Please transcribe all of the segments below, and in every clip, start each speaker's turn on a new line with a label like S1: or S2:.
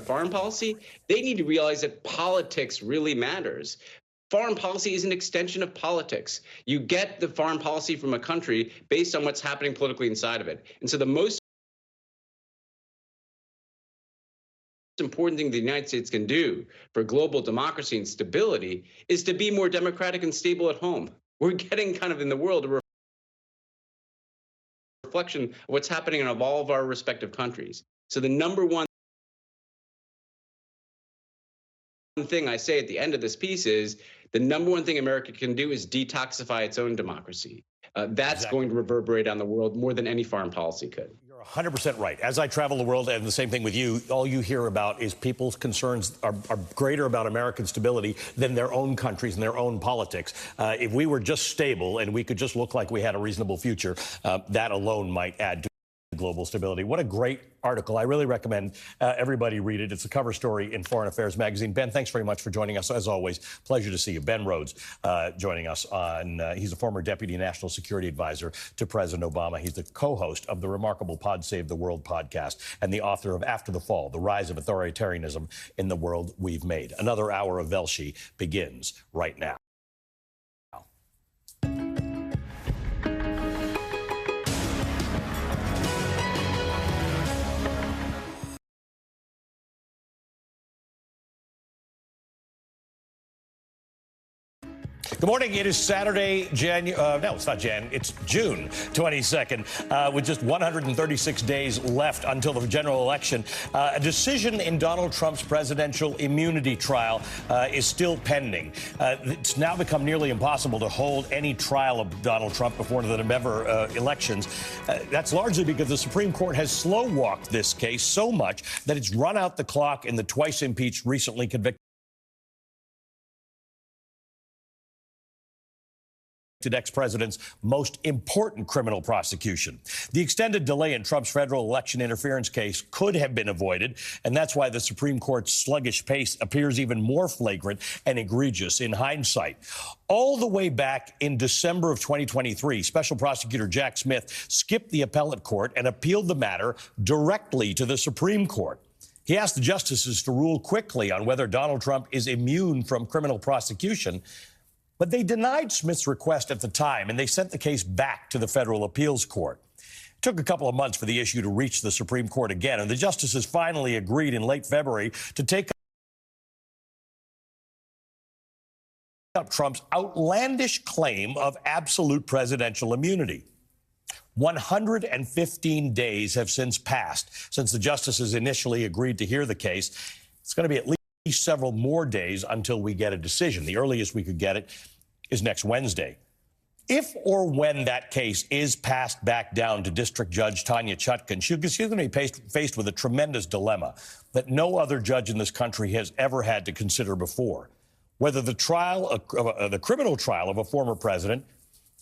S1: foreign policy, they need to realize that politics really matters. Foreign policy is an extension of politics. You get the foreign policy from a country based on what's happening politically inside of it. And so the most important thing the United States can do for global democracy and stability is to be more democratic and stable at home. We're getting kind of in the world a reflection of what's happening in all of our respective countries. So the number one thing I say at the end of this piece is the number one thing America can do is detoxify its own democracy. That's going to reverberate on the world more than any foreign policy could.
S2: You're 100% right. As I travel the world, and the same thing with you, all you hear about is people's concerns are greater about American stability than their own countries and their own politics. If we were just stable and we could just look like we had a reasonable future, that alone might add to global stability. What a great article. I really recommend everybody read it. It's a cover story in Foreign Affairs magazine. Ben, thanks very much for joining us. As always, pleasure to see you. Ben Rhodes joining us on, he's a former Deputy National Security Advisor to President Obama. He's the co-host of the remarkable Pod Save the World podcast and the author of After the Fall, The Rise of Authoritarianism in the World We've Made. Another hour of Velshi begins right now. Good morning. It is Saturday, no, it's not Jan. It's June 22nd, with just 136 days left until the general election. A decision in Donald Trump's presidential immunity trial is still pending. It's now become nearly impossible to hold any trial of Donald Trump before the November elections. That's largely because the Supreme Court has slow-walked this case so much that it's run out the clock in the twice-impeached, recently convicted ex-president's most important criminal prosecution. The extended delay in Trump's federal election interference case could have been avoided, and that's why the Supreme Court's sluggish pace appears even more flagrant and egregious in hindsight. All the way back in December of 2023, Special Prosecutor Jack Smith skipped the appellate court and appealed the matter directly to the Supreme Court. He asked the justices to rule quickly on whether Donald Trump is immune from criminal prosecution, but they denied Smith's request at the time, and they sent the case back to the federal appeals court. It took a couple of months for the issue to reach the Supreme Court again, and the justices finally agreed in late February to take up Trump's outlandish claim of absolute presidential immunity. 115 days have since passed since the justices initially agreed to hear the case. It's going to be at least several more days until we get a decision. The earliest we could get it is next Wednesday. If or when that case is passed back down to District Judge Tanya Chutkan, she's going to be faced with a tremendous dilemma that no other judge in this country has ever had to consider before. Whether the criminal trial of a former president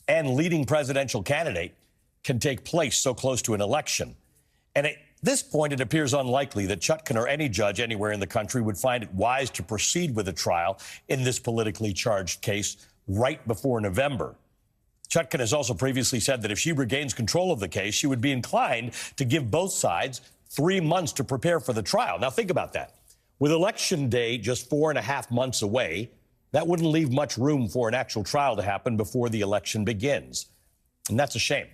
S2: and leading presidential candidate can take place so close to an election. And at this point, it appears unlikely that Chutkan or any judge anywhere in the country would find it wise to proceed with a trial in this politically charged case right before November. Chutkan has also previously said that if she regains control of the case, she would be inclined to give both sides 3 months to prepare for the trial. Now, think about that. With Election Day just 4.5 months away, that wouldn't leave much room for an actual trial to happen before the election begins. And that's a shame.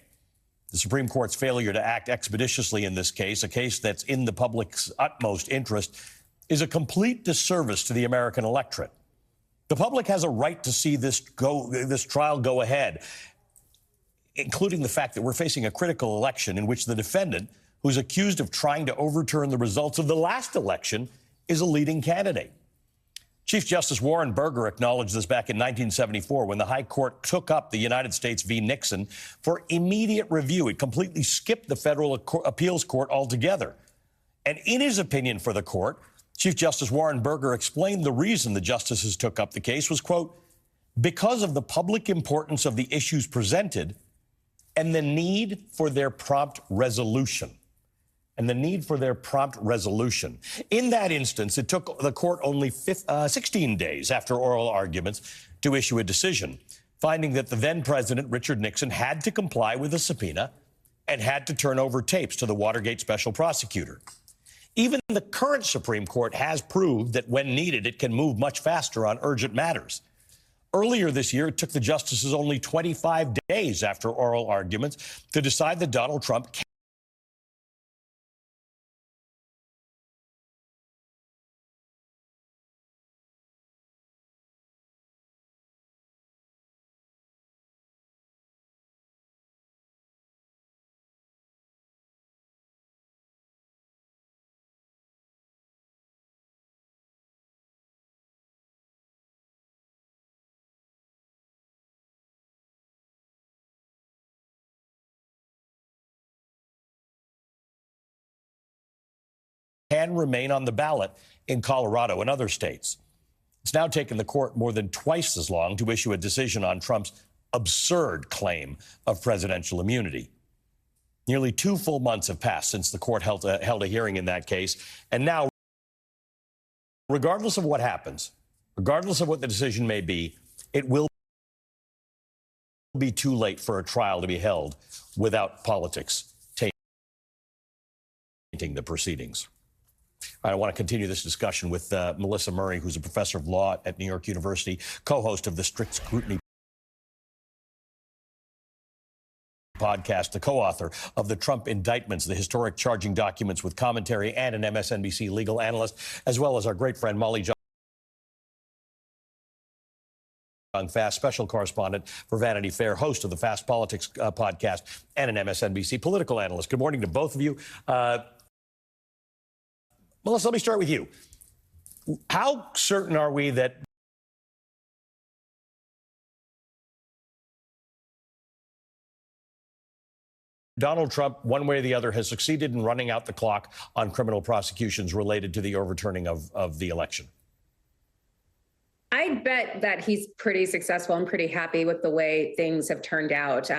S2: The Supreme Court's failure to act expeditiously in this case, a case that's in the public's utmost interest, is a complete disservice to the American electorate. The public has a right to see this trial go ahead, including the fact that we're facing a critical election in which the defendant, who's accused of trying to overturn the results of the last election, is a leading candidate. Chief Justice Warren Burger acknowledged this back in 1974 when the High Court took up the United States v. Nixon for immediate review. It completely skipped the federal appeals court altogether. And in his opinion for the court, Chief Justice Warren Burger explained the reason the justices took up the case was, quote, because of the public importance of the issues presented and the need for their prompt resolution. In that instance, it took the court only 16 days after oral arguments to issue a decision, finding that the then president, Richard Nixon, had to comply with a subpoena and had to turn over tapes to the Watergate special prosecutor. Even the current Supreme Court has proved that when needed, it can move much faster on urgent matters. Earlier this year, it took the justices only 25 days after oral arguments to decide that Donald Trump can remain on the ballot in Colorado and other states. It's now taken the court more than twice as long to issue a decision on Trump's absurd claim of presidential immunity. Nearly 2 full months have passed since the court held a hearing in that case. And now, regardless of what happens, regardless of what the decision may be, it will be too late for a trial to be held without politics tainting the proceedings. I want to continue this discussion with Melissa Murray, who's a professor of law at New York University, co-host of the Strict Scrutiny podcast, the co-author of the Trump indictments, the historic charging documents with commentary, and an MSNBC legal analyst, as well as our great friend Molly Fast, special correspondent for Vanity Fair, host of the Fast Politics podcast, and an MSNBC political analyst. Good morning to both of you. Melissa, let me start with you. How certain are we that Donald Trump, one way or the other, has succeeded in running out the clock on criminal prosecutions related to the overturning of the election?
S3: I bet that he's pretty successful and pretty happy with the way things have turned out.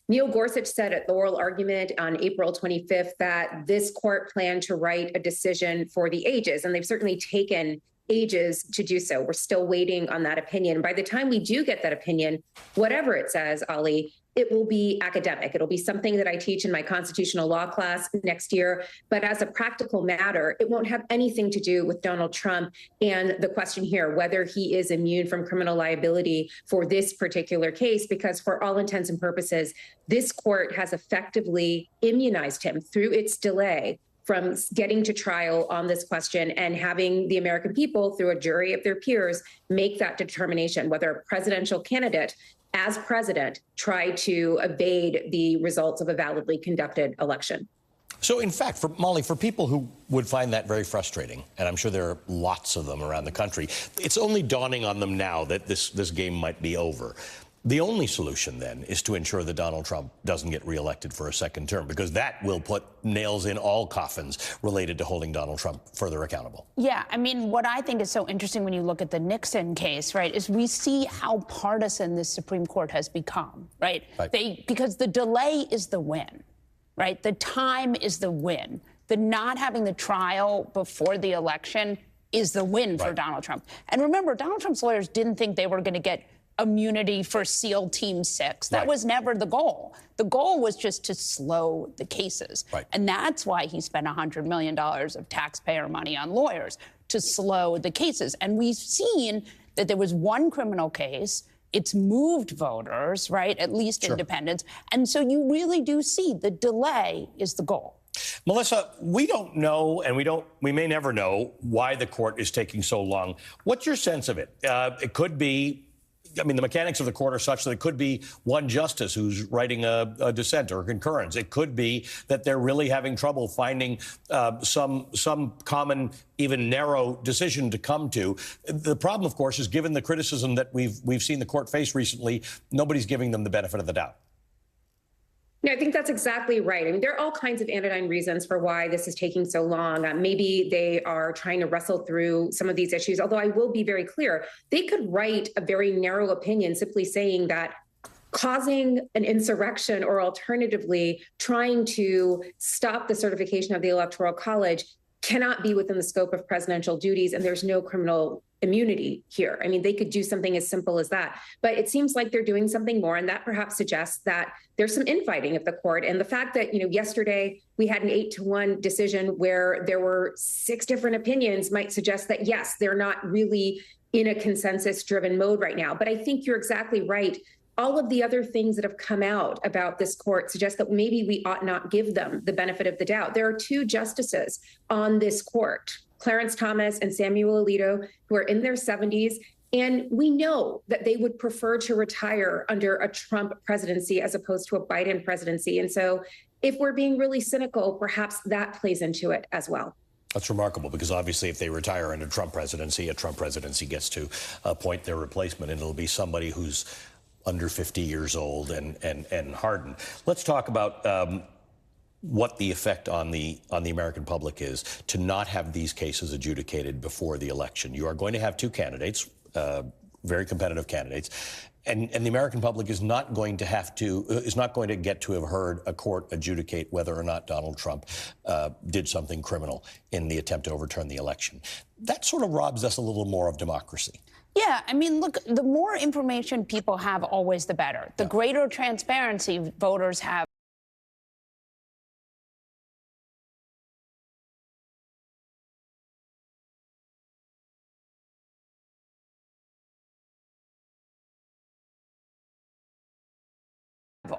S3: Neil Gorsuch said at the oral argument on April 25th that this court planned to write a decision for the ages, and they've certainly taken ages to do so. We're still waiting on that opinion. By the time we do get that opinion, whatever it says, Ali, it will be academic. It'll be something that I teach in my constitutional law class next year. But as a practical matter, it won't have anything to do with Donald Trump and the question here, whether he is immune from criminal liability for this particular case, because for all intents and purposes, this court has effectively immunized him through its delay from getting to trial on this question and having the American people, through a jury of their peers, make that determination whether a presidential candidate as president tried to evade the results of a validly conducted election.
S2: So, in fact, for Molly, for people who would find that very frustrating, and I'm sure there are lots of them around the country, it's only dawning on them now that this game might be over. The only solution, then, is to ensure that Donald Trump doesn't get reelected for a second term, because that will put nails in all coffins related to holding Donald Trump further accountable.
S4: Yeah, I mean, what I think is so interesting when you look at the Nixon case, right, is we see how partisan this Supreme Court has become, right? Because the delay is the win, right? The time is the win. The not having the trial before the election is the win for Donald Trump. And remember, Donald Trump's lawyers didn't think they were going to get immunity for SEAL Team 6. That was never the goal. The goal was just to slow the cases. And that's why he spent $100 million of taxpayer money on lawyers, to slow the cases. And we've seen that there was one criminal case. It's moved voters, right? At least independents. And so you really do see the delay is the goal.
S2: Melissa, we don't know, and we may never know why the court is taking so long. What's your sense of it? It could be, I mean, the mechanics of the court are such that it could be one justice who's writing a dissent or a concurrence. It could be that they're really having trouble finding some common, even narrow decision to come to. The problem, of course, is given the criticism that we've seen the court face recently, nobody's giving them the benefit of the doubt.
S3: No, I think that's exactly right. I mean, there are all kinds of anodyne reasons for why this is taking so long. Maybe they are trying to wrestle through some of these issues, although I will be very clear. They could write a very narrow opinion simply saying that causing an insurrection or alternatively trying to stop the certification of the Electoral College cannot be within the scope of presidential duties, and there's no criminal immunity here. I mean, they could do something as simple as that. But it seems like they're doing something more, and that perhaps suggests that there's some infighting at the court. And the fact that, yesterday we had an 8-1 decision where there were 6 different opinions might suggest that, yes, they're not really in a consensus-driven mode right now. But I think you're exactly right. All of the other things that have come out about this court suggest that maybe we ought not give them the benefit of the doubt. There are 2 justices on this court, Clarence Thomas and Samuel Alito, who are in their 70s. And we know that they would prefer to retire under a Trump presidency as opposed to a Biden presidency. And so if we're being really cynical, perhaps that plays into it as well.
S2: That's remarkable, because obviously if they retire under a Trump presidency gets to appoint their replacement, and it'll be somebody who's under 50 years old and hardened. Let's talk about what the effect on the American public is to not have these cases adjudicated before the election. You are going to have 2 candidates, very competitive candidates, and the American public is not going to get to have heard a court adjudicate whether or not Donald Trump did something criminal in the attempt to overturn the election. That sort of robs us a little more of democracy.
S4: Yeah, I mean, look, the more information people have, always the better. The greater transparency voters have.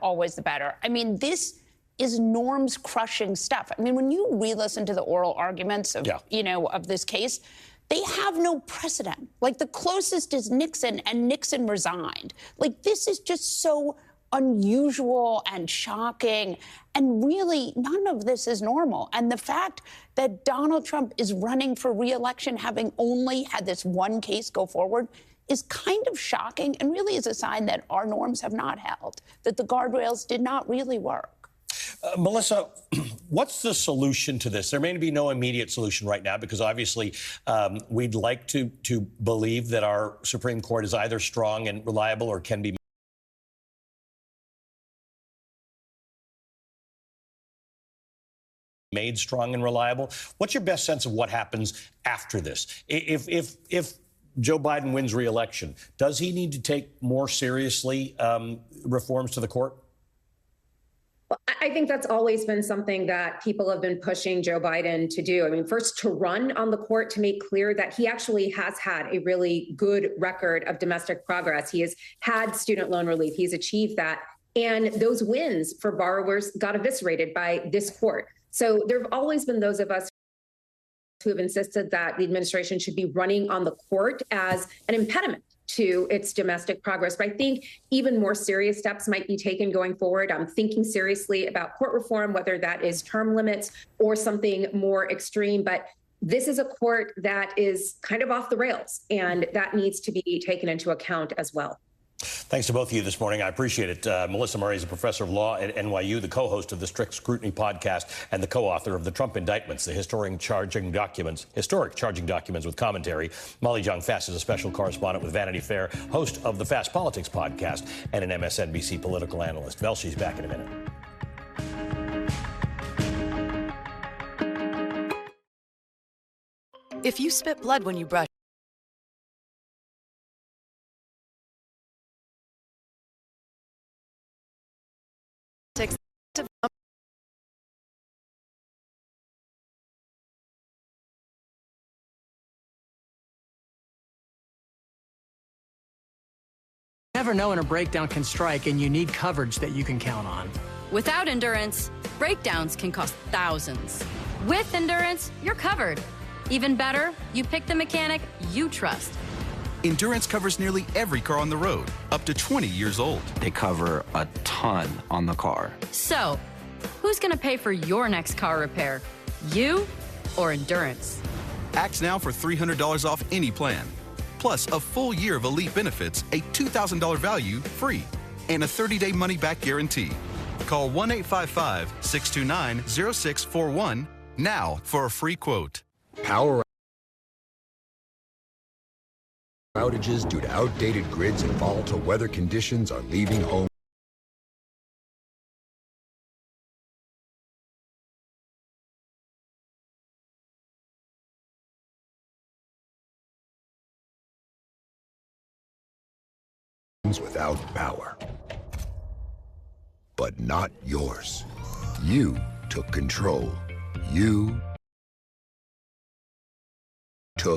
S4: Always the better. I mean, this is norms crushing stuff. I mean, when you re-listen to the oral arguments of, of this case, they have no precedent. Like, the closest is Nixon, and Nixon resigned. Like, this is just so unusual and shocking. And really, none of this is normal. And the fact that Donald Trump is running for re-election, having only had this one case go forward, is kind of shocking, and really is a sign that our norms have not held, that the guardrails did not really work.
S2: Melissa, what's the solution to this? There may be no immediate solution right now, because obviously we'd like to believe that our Supreme Court is either strong and reliable or can be made strong and reliable. What's your best sense of what happens after this? If Joe Biden wins re-election, does he need to take more seriously reforms to the court?
S3: Well, I think that's always been something that people have been pushing Joe Biden to do. I mean, first, to run on the court to make clear that he actually has had a really good record of domestic progress. He has had student loan relief. He's achieved that. And those wins for borrowers got eviscerated by this court. So there have always been those of us who have insisted that the administration should be running on the court as an impediment to its domestic progress. But I think even more serious steps might be taken going forward. I'm thinking seriously about court reform, whether that is term limits or something more extreme. But this is a court that is kind of off the rails, and that needs to be taken into account as well.
S2: Thanks to both of you this morning. I appreciate it. Melissa Murray is a professor of law at NYU, the co-host of the Strict Scrutiny podcast, and the co-author of the Trump Indictments, the historic charging documents with commentary. Molly Jong-Fast is a special correspondent with Vanity Fair, host of the Fast Politics podcast, and an MSNBC political analyst. Velshie's back in a minute.
S5: If you spit blood when you brush,
S6: You never know when a breakdown can strike, and you need coverage that you can count on.
S7: Without Endurance, breakdowns can cost thousands. With Endurance, you're covered. Even better, you pick the mechanic you trust.
S8: Endurance covers nearly every car on the road, up to 20 years old.
S9: They cover a ton on the car.
S7: So, who's going to pay for your next car repair? You or Endurance?
S8: Act now for $300 off any plan. Plus a full year of elite benefits, a $2,000 value free, and a 30-day money-back guarantee. Call 1-855-629-0641 now for a free quote.
S10: Power outages due to outdated grids and volatile weather conditions are leaving homes without power. But not yours. You took control. You took.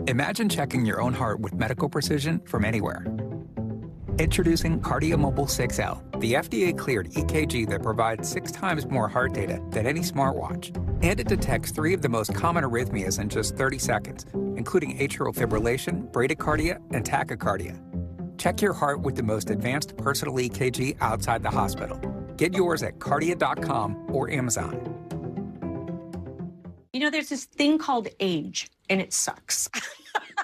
S11: Imagine checking your own heart with medical precision from anywhere. Introducing KardioMobile 6L, the FDA-cleared EKG that provides 6 times more heart data than any smartwatch. And it detects 3 of the most common arrhythmias in just 30 seconds, including atrial fibrillation, bradycardia, and tachycardia. Check your heart with the most advanced personal EKG outside the hospital. Get yours at Kardia.com or Amazon.
S12: You know, there's this thing called age, and it sucks.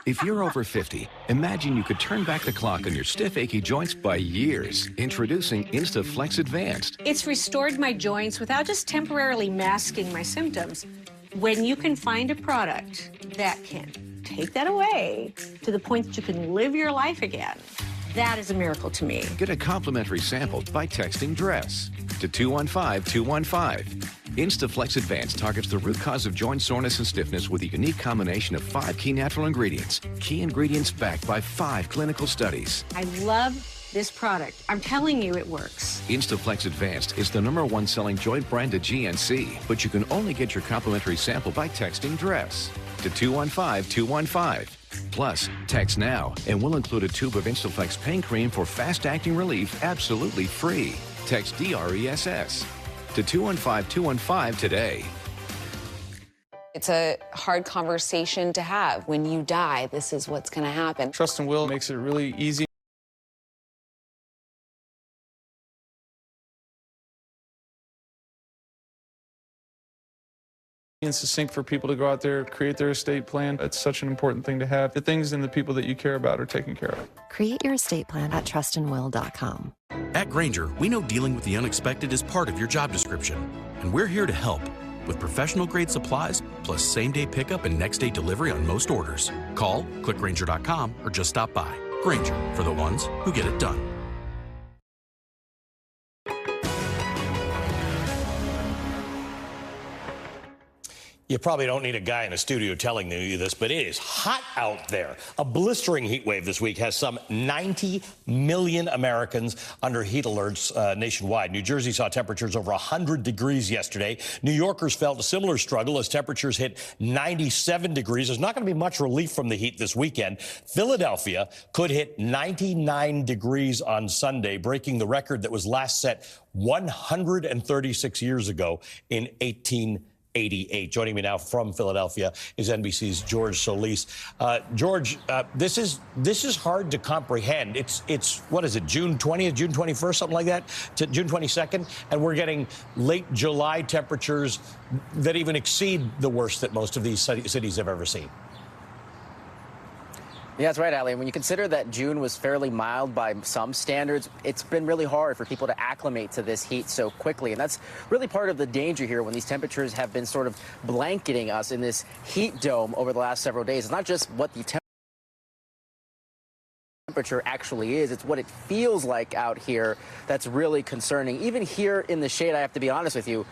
S13: If you're over 50, imagine you could turn back the clock on your stiff, achy joints by years. Introducing InstaFlex Advanced.
S12: It's restored my joints without just temporarily masking my symptoms. When you can find a product that can take that away to the point that you can live your life again, that is a miracle to me.
S13: Get a complimentary sample by texting DRESS to 215-215. InstaFlex Advanced targets the root cause of joint soreness and stiffness with a unique combination of 5 key natural ingredients. Key ingredients backed by 5 clinical studies.
S12: I love this product. I'm telling you, it works.
S13: InstaFlex Advanced is the #1 selling joint brand at GNC, but you can only get your complimentary sample by texting DRESS to 215-215. Plus, text now, and we'll include a tube of InstaFlex pain cream for fast-acting relief absolutely free. Text DRESS to 215-215 today.
S14: It's a hard conversation to have. When you die, this is what's going to happen.
S15: Trust and Will makes it really easy. And succinct for people to go out there, create their estate plan. It's such an important thing to have. The things and the people that you care about are taken care of.
S16: Create your estate plan at trustandwill.com.
S17: At Grainger, we know dealing with the unexpected is part of your job description, and we're here to help with professional-grade supplies, plus same-day pickup and next-day delivery on most orders. Call, click Grainger.com, or just stop by. Grainger, for the ones who get it done.
S2: You probably don't need a guy in a studio telling you this, but it is hot out there. A blistering heat wave this week has some 90 million Americans under heat alerts nationwide. New Jersey saw temperatures over 100 degrees yesterday. New Yorkers felt a similar struggle as temperatures hit 97 degrees. There's not going to be much relief from the heat this weekend. Philadelphia could hit 99 degrees on Sunday, breaking the record that was last set 136 years ago in 1888. Joining me now from Philadelphia is NBC's George Solis. George, this is hard to comprehend. It's what is it, June 20th, June 21st, something like that, to June 22nd, and we're getting late July temperatures that even exceed the worst that most of these cities have ever seen.
S18: Yeah, that's right, Ali. When you consider that June was fairly mild by some standards, it's been really hard for people to acclimate to this heat so quickly. And that's really part of the danger here when these temperatures have been sort of blanketing us in this heat dome over the last several days. It's not just what the temperature actually is, it's what it feels like out here that's really concerning. Even here in the shade, I have to be honest with you,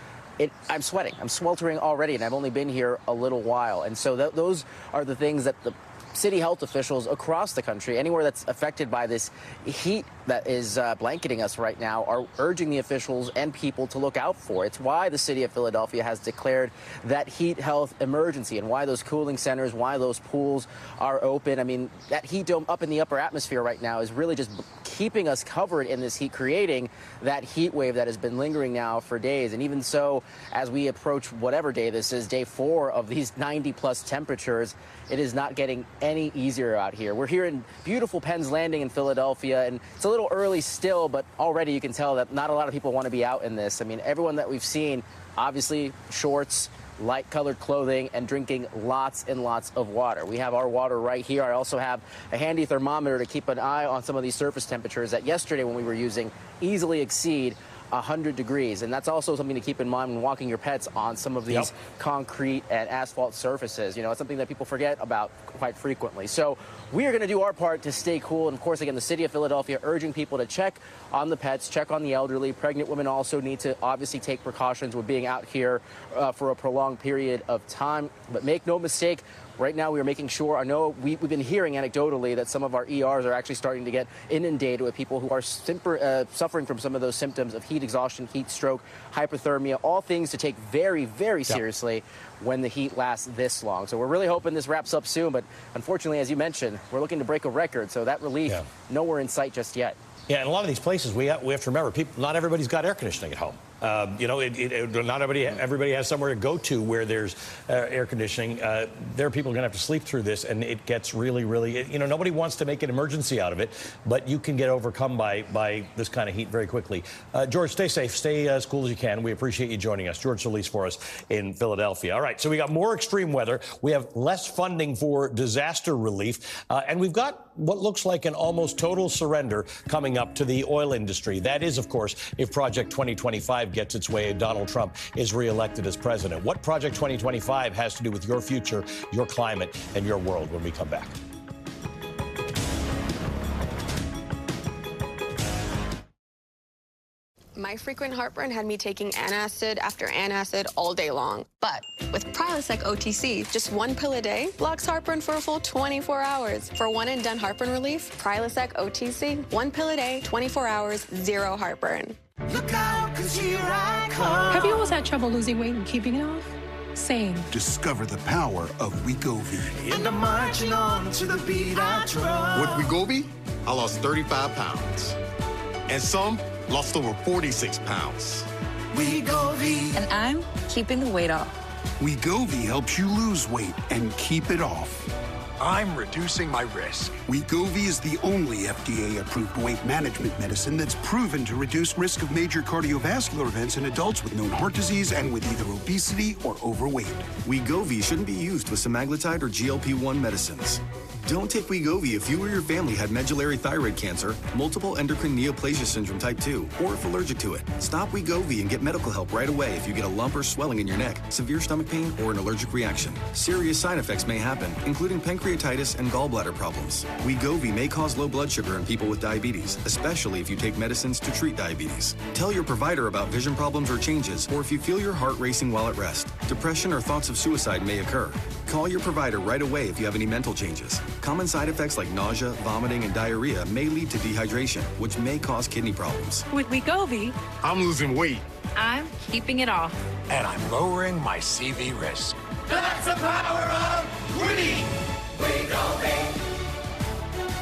S18: I'm sweating. I'm sweltering already, and I've only been here a little while. And so those are the things that the city health officials across the country, anywhere that's affected by this heat that is blanketing us right now, are urging the officials and people to look out for. It's why the city of Philadelphia has declared that heat health emergency, and why those cooling centers, why those pools are open. I mean, that heat dome up in the upper atmosphere right now is really just keeping us covered in this heat, creating that heat wave that has been lingering now for days. And even so, as we approach whatever day this is, day 4 of these 90-plus temperatures, it is not getting any easier out here. We're here in beautiful Penn's Landing in Philadelphia, and it's a little early still, but already you can tell that not a lot of people want to be out in this. I mean, everyone that we've seen, obviously shorts, light-colored clothing, and drinking lots and lots of water. We have our water right here. I also have a handy thermometer to keep an eye on some of these surface temperatures that yesterday, when we were using, easily exceed 100 degrees. And that's also something to keep in mind when walking your pets on some of these concrete and asphalt surfaces. You know, it's something that people forget about quite frequently. So we are going to do our part to stay cool. And of course, again, the city of Philadelphia urging people to check on the pets, check on the elderly. Pregnant women also need to obviously take precautions with being out here for a prolonged period of time. But make no mistake, right now we are making sure, I know we've been hearing anecdotally that some of our ERs are actually starting to get inundated with people who are suffering from some of those symptoms of heat exhaustion, heat stroke, hypothermia, all things to take very, very seriously when the heat lasts this long. So we're really hoping this wraps up soon, but unfortunately, as you mentioned, we're looking to break a record, so that relief nowhere in sight just yet.
S2: Yeah, and a lot of these places, we have to remember, not everybody's got air conditioning at home. You know, not everybody has somewhere to go to where there's air conditioning. There are people going to have to sleep through this, and it gets really, really, you know, nobody wants to make an emergency out of it, but you can get overcome by this kind of heat very quickly. George, stay safe, stay as cool as you can. We appreciate you joining us. George Solis for us in Philadelphia. All right, so we got more extreme weather. We have less funding for disaster relief, and we've got what looks like an almost total surrender coming up to the oil industry. That is, of course, if Project 2025 gets its way and Donald Trump is reelected as president. What Project 2025 has to do with your future, your climate, and your world when we come back.
S19: My frequent heartburn had me taking antacid after antacid all day long. But with Prilosec OTC, just one pill a day blocks heartburn for a full 24 hours. For one-and-done heartburn relief, Prilosec OTC, one pill a day, 24 hours, zero heartburn.
S20: Look out, 'cause here I come. Have you always had trouble losing weight and keeping it off? Same.
S21: Discover the power of Wegovy.
S20: And I'm marching on to the beat I drum.
S22: With Wegovy, I lost 35 pounds. And some lost over 46 pounds.
S20: Wegovy.
S19: And I'm keeping the weight off.
S21: Wegovy helps you lose weight and keep it off.
S10: I'm reducing my risk.
S21: Wegovy is the only FDA-approved weight management medicine that's proven to reduce risk of major cardiovascular events in adults with known heart disease and with either obesity or overweight.
S23: Wegovy shouldn't be used with semaglutide or GLP-1 medicines. Don't take Wegovy if you or your family had medullary thyroid cancer, multiple endocrine neoplasia syndrome type 2, or if allergic to it. Stop Wegovy and get medical help right away if you get a lump or swelling in your neck, severe stomach pain, or an allergic reaction. Serious side effects may happen, including pancreatitis and gallbladder problems. Wegovy may cause low blood sugar in people with diabetes, especially if you take medicines to treat diabetes. Tell your provider about vision problems or changes, or if you feel your heart racing while at rest. Depression or thoughts of suicide may occur. Call your provider right away if you have any mental changes. Common side effects like nausea, vomiting, and diarrhea may lead to dehydration, which may cause kidney problems.
S20: With Wegovy,
S22: I'm losing weight.
S19: I'm keeping it off.
S10: And I'm lowering my CV risk.
S20: that's the power of Wegovy.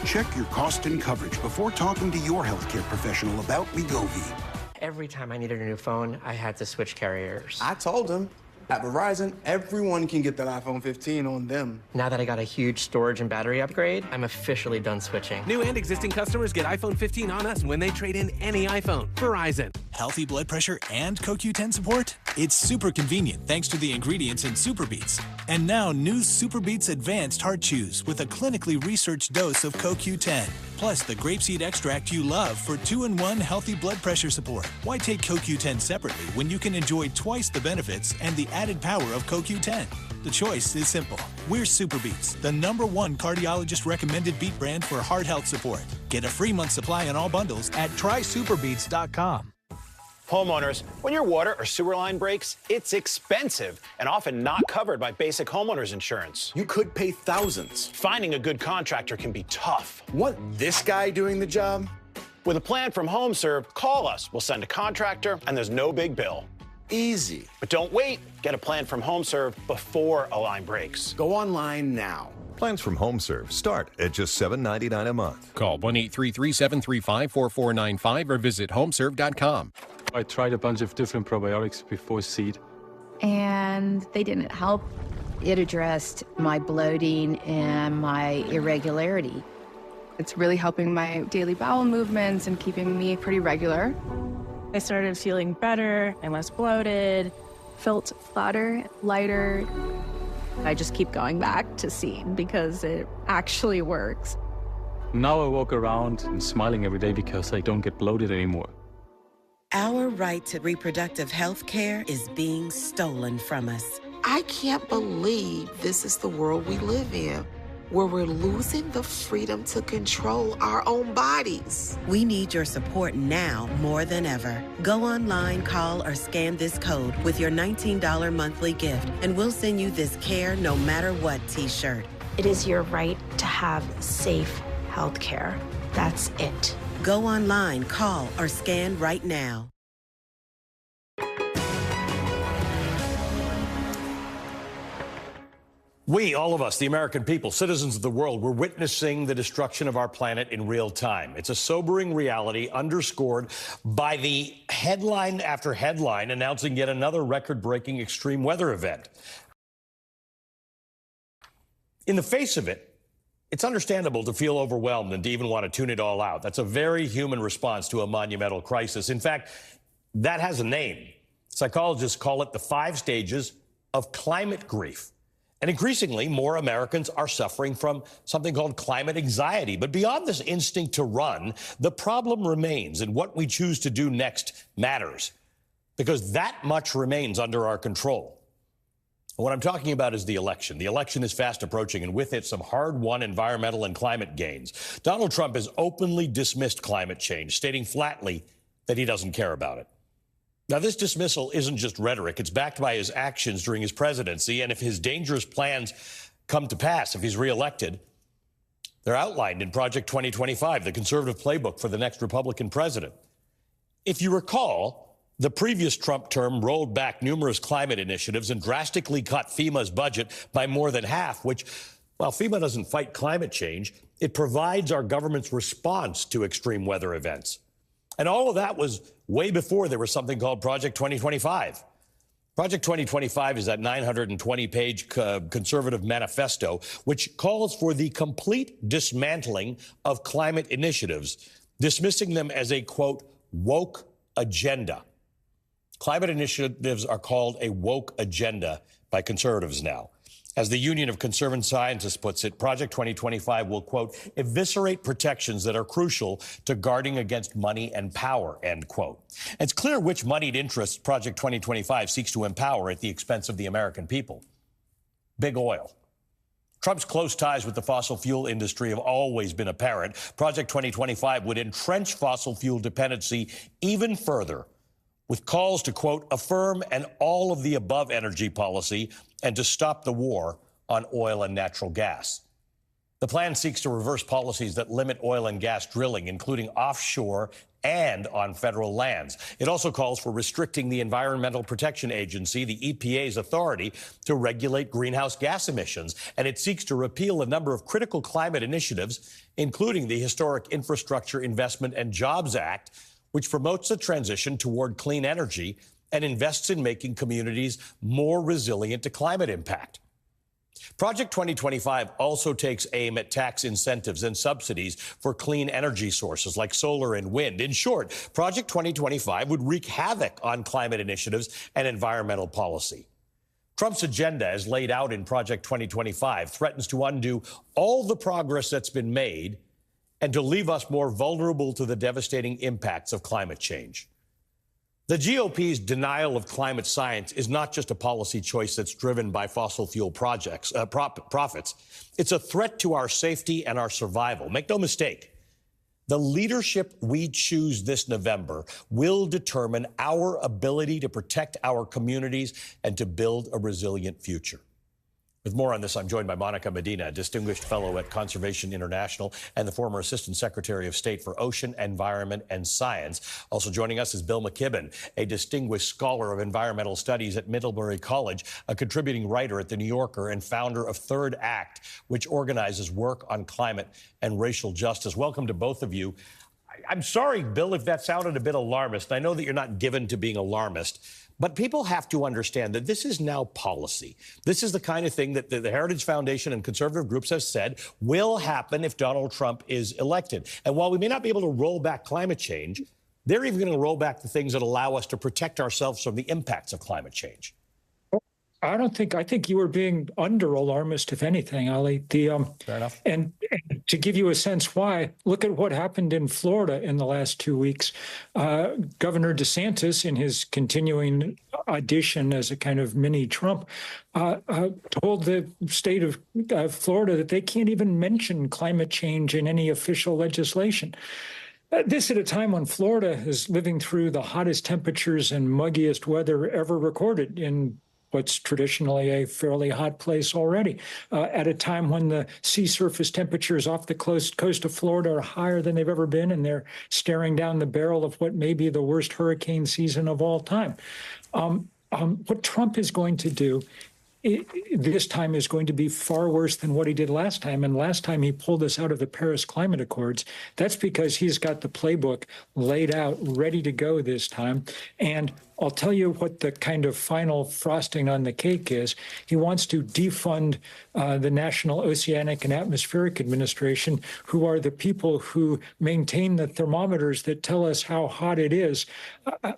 S21: Check your cost and coverage before talking to your healthcare professional about Wegovy.
S24: Every time I needed a new phone, I had to switch carriers.
S25: I told him, at Verizon, everyone can get that iPhone 15 on them.
S24: Now that I got a huge storage and battery upgrade, I'm officially done switching.
S26: New and existing customers get iPhone 15 on us when they trade in any iPhone. Verizon.
S27: Healthy blood pressure and CoQ10 support? It's super convenient thanks to the ingredients in Super Beets. And now new Super Beets Advanced Heart Chews with a clinically researched dose of CoQ10. Plus the grapeseed extract you love for 2-in-1 healthy blood pressure support. Why take CoQ10 separately when you can enjoy twice the benefits and the added power of CoQ10? The choice is simple. We're Super Beets, the #1 cardiologist recommended beet brand for heart health support. Get a free month supply on all bundles at trysuperbeets.com.
S28: Homeowners, when your water or sewer line breaks, it's expensive and often not covered by basic homeowners insurance. You could pay thousands. Finding a good contractor can be tough. Want this guy doing the job? With a plan from HomeServe, call us. We'll send a contractor, and there's no big bill. Easy. But don't wait. Get a plan from HomeServe before a line breaks. Go online now.
S29: Plans from HomeServe start at just $7.99 a month.
S30: Call 1-833-735-4495 or visit homeserve.com.
S31: I tried a bunch of different probiotics before seed.
S32: And they didn't help. It addressed my bloating and my irregularity.
S33: It's really helping my daily bowel movements and keeping me pretty regular. I started feeling better and less bloated, felt flatter, lighter. I just keep going back to seed because it actually works.
S31: Now I walk around and smiling every day because I don't get bloated anymore.
S1: Our right to reproductive health care is being stolen from us.
S3: I can't believe this is the world we live in, where we're losing the freedom to control our own bodies.
S1: We need your support now more than ever. Go online, call, or scan this code with your $19 monthly gift, and we'll send you this Care No Matter What t-shirt.
S4: It is your right to have safe health care. That's it.
S1: Go online, call, or scan right now.
S2: We, all of us, the American people, citizens of the world, we're witnessing the destruction of our planet in real time. It's a sobering reality underscored by the headline after headline announcing yet another record-breaking extreme weather event. In the face of it, it's understandable to feel overwhelmed and to even want to tune it all out. That's a very human response to a monumental crisis. In fact, that has a name. Psychologists call it the 5 stages of climate grief. And increasingly, more Americans are suffering from something called climate anxiety. But beyond this instinct to run, the problem remains, and what we choose to do next matters, because that much remains under our control. What I'm talking about is the election. The election is fast approaching, and with it, some hard-won environmental and climate gains. Donald Trump has openly dismissed climate change, stating flatly that he doesn't care about it. Now, this dismissal isn't just rhetoric. It's backed by his actions during his presidency, and if his dangerous plans come to pass, if he's reelected, they're outlined in Project 2025, the conservative playbook for the next Republican president. If you recall, the previous Trump term rolled back numerous climate initiatives and drastically cut FEMA's budget by more than half, which, while FEMA doesn't fight climate change, it provides our government's response to extreme weather events. And all of that was way before there was something called Project 2025. Project 2025 is that 920-page conservative manifesto, which calls for the complete dismantling of climate initiatives, dismissing them as a, quote, woke agenda. Climate initiatives are called a woke agenda by conservatives now. As the Union of Conservative Scientists puts it, Project 2025 will, quote, eviscerate protections that are crucial to guarding against money and power, end quote. And it's clear which moneyed interests Project 2025 seeks to empower at the expense of the American people. Big oil. Trump's close ties with the fossil fuel industry have always been apparent. Project 2025 would entrench fossil fuel dependency even further, with calls to, quote, affirm an all-of-the-above energy policy and to stop the war on oil and natural gas. The plan seeks to reverse policies that limit oil and gas drilling, including offshore and on federal lands. It also calls for restricting the Environmental Protection Agency, the EPA's authority to regulate greenhouse gas emissions. And it seeks to repeal a number of critical climate initiatives, including the historic Infrastructure Investment and Jobs Act, which promotes the transition toward clean energy and invests in making communities more resilient to climate impact. Project 2025 also takes aim at tax incentives and subsidies for clean energy sources like solar and wind. In short, Project 2025 would wreak havoc on climate initiatives and environmental policy. Trump's agenda, as laid out in Project 2025, threatens to undo all the progress that's been made and to leave us more vulnerable to the devastating impacts of climate change. The GOP's denial of climate science is not just a policy choice that's driven by fossil fuel profits. It's a threat to our safety and our survival. Make no mistake, the leadership we choose this November will determine our ability to protect our communities and to build a resilient future. With more on this, I'm joined by Monica Medina, a distinguished fellow at Conservation International and the former Assistant Secretary of State for Ocean, Environment, and Science. Also joining us is Bill McKibben, a distinguished scholar of environmental studies at Middlebury College, a contributing writer at The New Yorker, and founder of Third Act, which organizes work on climate and racial justice. Welcome to both of you. I'm sorry, Bill, if that sounded a bit alarmist. I know that you're not given to being alarmist. But people have to understand that this is now policy. This is the kind of thing that the Heritage Foundation and conservative groups have said will happen if Donald Trump is elected. And while we may not be able to roll back climate change, they're even going to roll back the things that allow us to protect ourselves from the impacts of climate change.
S5: I think you were being under alarmist, if anything, Ali.
S2: Fair enough.
S5: And to give you a sense why, look at what happened in Florida in the last 2 weeks. Governor DeSantis, in his continuing audition as a kind of mini Trump, told the state of Florida that they can't even mention climate change in any official legislation. This at a time when Florida is living through the hottest temperatures and muggiest weather ever recorded in what's traditionally a fairly hot place already, at a time when the sea surface temperatures off the coast of Florida are higher than they've ever been, and they're staring down the barrel of what may be the worst hurricane season of all time. What Trump is going to do this time is going to be far worse than what he did last time. And last time he pulled us out of the Paris Climate Accords. That's because he's got the playbook laid out, ready to go this time. And I'll tell you what the kind of final frosting on the cake is. He wants to defund the National Oceanic and Atmospheric Administration, who are the people who maintain the thermometers that tell us how hot it is.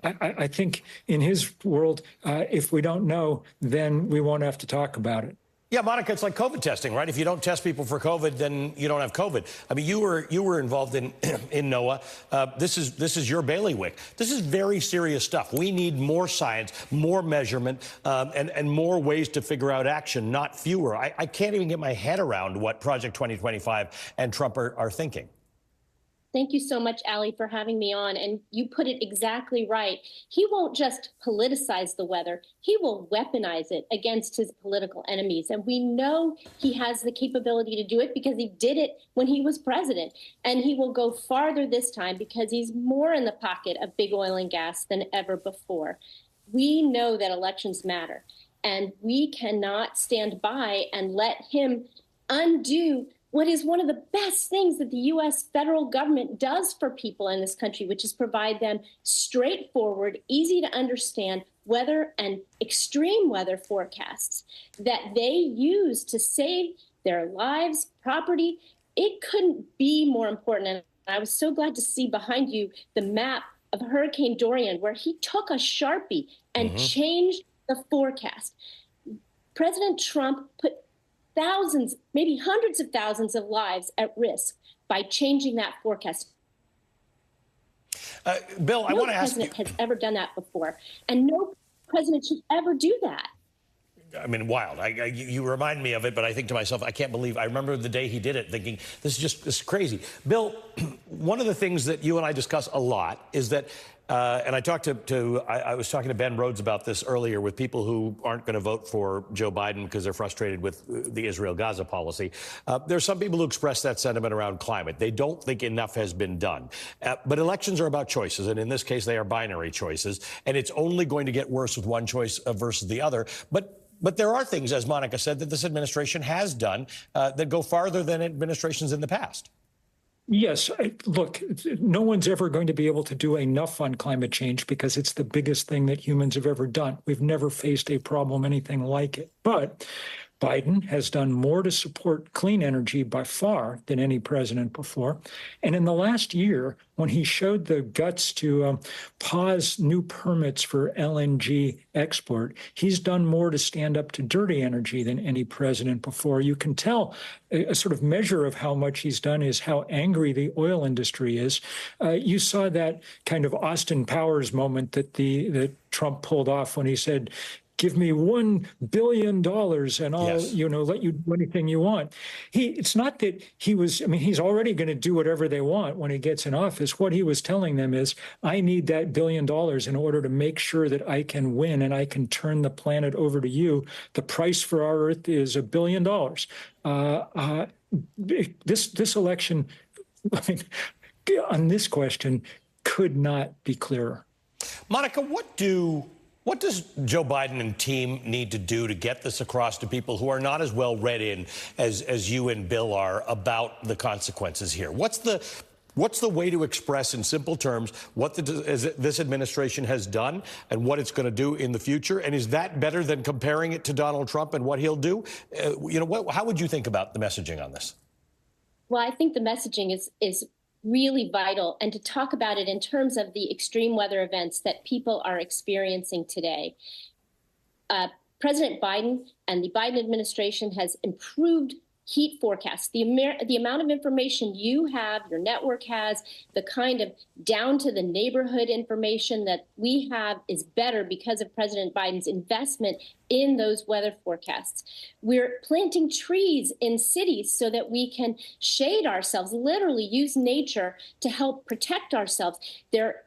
S5: I think in his world, if we don't know, then we won't have to talk about it.
S2: Yeah, Monica, it's like COVID testing, right? If you don't test people for COVID, then you don't have COVID. I mean, you were involved in NOAA. This is your bailiwick. This is very serious stuff. We need more science, more measurement, and more ways to figure out action, not fewer. I can't even get my head around what Project 2025 and Trump are thinking.
S6: Thank you so much, Ali, for having me on. And you put it exactly right. He won't just politicize the weather. He will weaponize it against his political enemies. And we know he has the capability to do it because he did it when he was president. And he will go farther this time because he's more in the pocket of big oil and gas than ever before. We know that elections matter. And we cannot stand by and let him undo what is one of the best things that the U.S. federal government does for people in this country, which is provide them straightforward, easy to understand weather and extreme weather forecasts that they use to save their lives, property. It couldn't be more important. And I was so glad to see behind you the map of Hurricane Dorian, where he took a Sharpie and changed the forecast. President Trump put thousands, maybe hundreds of thousands of lives at risk by changing that forecast.
S2: Bill, I want to ask you.
S6: No president has ever done that before, and no president should ever do that.
S2: I mean, wild. You remind me of it, but I think to myself, I can't believe. I remember the day he did it, thinking this is crazy. Bill, one of the things that you and I discuss a lot is that. And I was talking to Ben Rhodes about this earlier with people who aren't going to vote for Joe Biden because they're frustrated with the Israel-Gaza policy. There's some people who express that sentiment around climate. They don't think enough has been done. But elections are about choices, and in this case, they are binary choices. And it's only going to get worse with one choice versus the other. But there are things, as Monica said, that this administration has done that go farther than administrations in the past.
S5: Yes. Look, no one's ever going to be able to do enough on climate change because it's the biggest thing that humans have ever done. We've never faced a problem anything like it. But Biden has done more to support clean energy by far than any president before. And in the last year, when he showed the guts to pause new permits for LNG export, he's done more to stand up to dirty energy than any president before. You can tell a sort of measure of how much he's done is how angry the oil industry is. You saw that kind of Austin Powers moment that Trump pulled off when he said, give me $1 billion and I'll, let you do anything you want. It's not that he's already going to do whatever they want when he gets in office. What he was telling them is, I need that $1 billion in order to make sure that I can win and I can turn the planet over to you. The price for our Earth is $1 billion. This election, on this question, could not be clearer.
S2: Monica, what does Joe Biden and team need to do to get this across to people who are not as well read in as you and Bill are about the consequences here? What's the way to express in simple terms what this administration has done and what it's going to do in the future? And is that better than comparing it to Donald Trump and what he'll do? How would you think about the messaging on this?
S6: Well, I think the messaging is really vital, and to talk about it in terms of the extreme weather events that people are experiencing today. President Biden and the Biden administration has improved heat forecasts. The amount of information you have, your network has, the kind of down to the neighborhood information that we have is better because of President Biden's investment in those weather forecasts. We're planting trees in cities so that we can shade ourselves, literally use nature to help protect ourselves. They're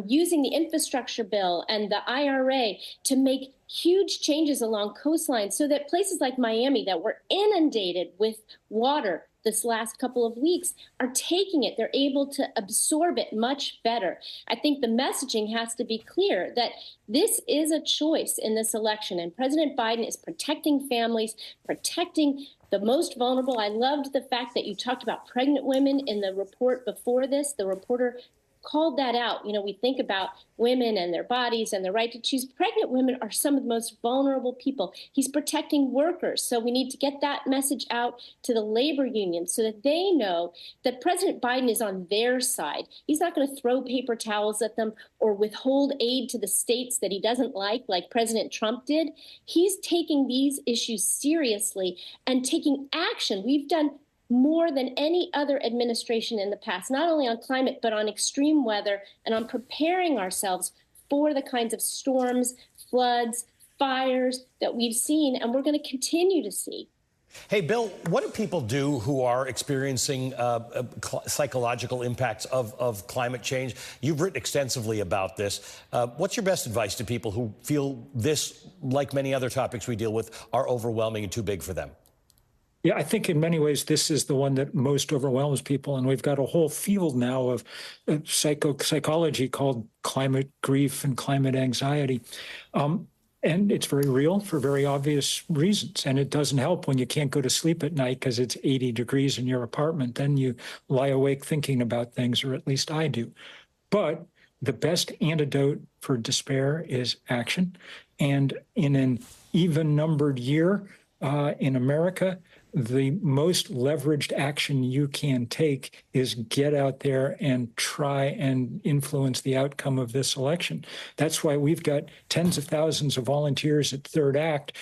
S6: using the infrastructure bill and the IRA to make huge changes along coastlines so that places like Miami that were inundated with water this last couple of weeks are taking it. They're able to absorb it much better. I think the messaging has to be clear that this is a choice in this election, and President Biden is protecting families, protecting the most vulnerable. I loved the fact that you talked about pregnant women in the report before this. The reporter called that out. You know, we think about women and their bodies and the right to choose. Pregnant women are some of the most vulnerable people. He's protecting workers. So we need to get that message out to the labor unions so that they know that President Biden is on their side. He's not going to throw paper towels at them or withhold aid to the states that he doesn't like President Trump did. He's taking these issues seriously and taking action. We've done more than any other administration in the past, not only on climate, but on extreme weather and on preparing ourselves for the kinds of storms, floods, fires that we've seen, and we're going to continue to see.
S2: Hey, Bill, what do people do who are experiencing psychological impacts of climate change? You've written extensively about this. What's your best advice to people who feel this, like many other topics we deal with, are overwhelming and too big for them?
S5: Yeah, I think in many ways this is the one that most overwhelms people. And we've got a whole field now of psychology called climate grief and climate anxiety. And it's very real for very obvious reasons. And it doesn't help when you can't go to sleep at night because it's 80 degrees in your apartment. Then you lie awake thinking about things, or at least I do. But the best antidote for despair is action. And in an even-numbered year in America, the most leveraged action you can take is get out there and try and influence the outcome of this election. That's why we've got tens of thousands of volunteers at Third Act,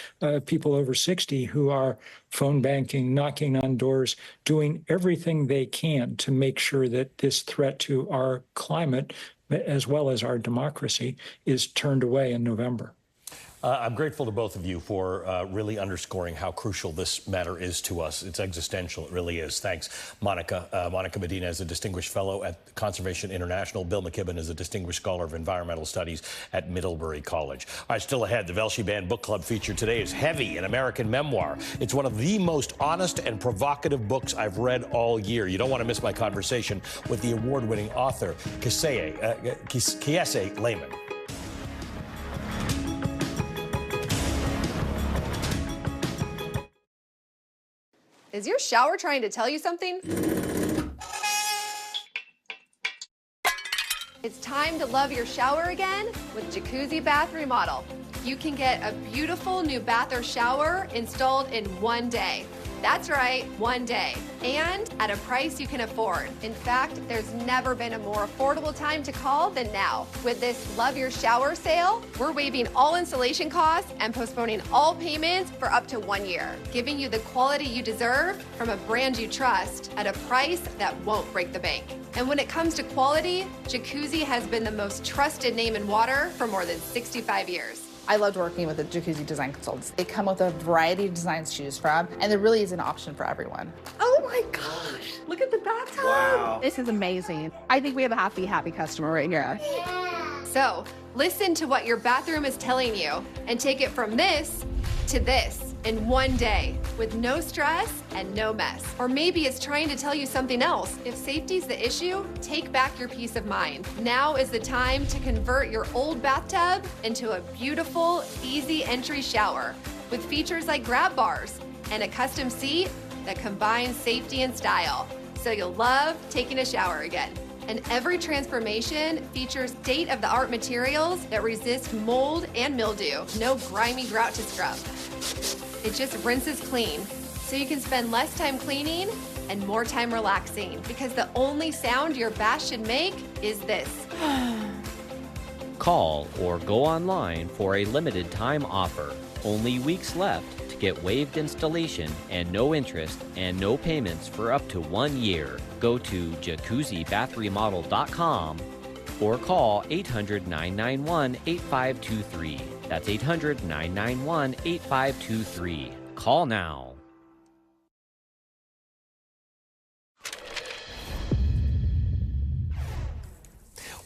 S5: people over 60 who are phone banking, knocking on doors, doing everything they can to make sure that this threat to our climate, as well as our democracy, is turned away in November.
S2: I'm grateful to both of you for really underscoring how crucial this matter is to us. It's existential. It really is. Thanks, Monica. Monica Medina is a distinguished fellow at Conservation International. Bill McKibben is a distinguished scholar of environmental studies at Middlebury College. All right, still ahead, the Velshi Band Book Club feature today is Heavy, an American memoir. It's one of the most honest and provocative books I've read all year. You don't want to miss my conversation with the award-winning author, Kiese Lehman.
S7: Is your shower trying to tell you something? It's time to love your shower again with Jacuzzi Bath Remodel. You can get a beautiful new bath or shower installed in one day. That's right, one day, and at a price you can afford. In fact, there's never been a more affordable time to call than now. With this Love Your Shower sale, we're waiving all installation costs and postponing all payments for up to 1 year, giving you the quality you deserve from a brand you trust at a price that won't break the bank. And when it comes to quality, Jacuzzi has been the most trusted name in water for more than 65 years.
S8: I loved working with the Jacuzzi Design Consultants. They come with a variety of designs to choose from, and there really is an option for everyone.
S7: Oh my gosh, look at the bathtub.
S8: Wow.
S7: This is amazing. I think we have a happy customer right here. Yeah. So listen to what your bathroom is telling you and take it from this to this in one day with no stress and no mess. Or maybe it's trying to tell you something else. If safety's the issue, take back your peace of mind. Now is the time to convert your old bathtub into a beautiful, easy entry shower with features like grab bars and a custom seat that combines safety and style. So you'll love taking a shower again. And every transformation features state-of-the-art materials that resist mold and mildew. No grimy grout to scrub. It just rinses clean, so you can spend less time cleaning and more time relaxing, because the only sound your bath should make is this.
S9: Call or go online for a limited time offer. Only weeks left to get waived installation and no interest and no payments for up to 1 year. Go to jacuzzibathremodel.com or call 800-991-8523. That's 800-991-8523. Call now.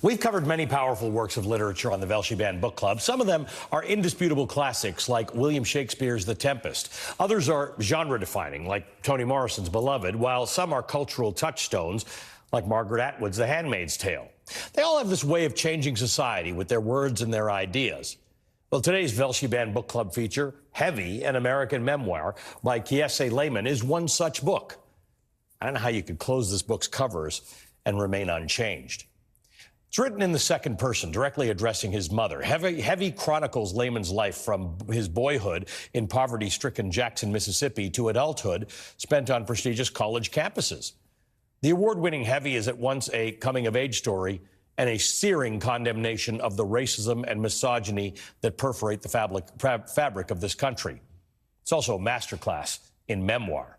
S2: We've covered many powerful works of literature on the Velshi Band Book Club. Some of them are indisputable classics, like William Shakespeare's The Tempest. Others are genre-defining, like Toni Morrison's Beloved, while some are cultural touchstones, like Margaret Atwood's The Handmaid's Tale. They all have this way of changing society with their words and their ideas. Well, today's Velshi Band Book Club feature, Heavy, an American Memoir by Kiese Lehman, is one such book. I don't know how you could close this book's covers and remain unchanged. It's written in the second person, directly addressing his mother. Heavy chronicles Lehman's life from his boyhood in poverty-stricken Jackson, Mississippi, to adulthood spent on prestigious college campuses. The award-winning Heavy is at once a coming-of-age story and a searing condemnation of the racism and misogyny that perforate the fabric of this country. It's also a masterclass in memoir.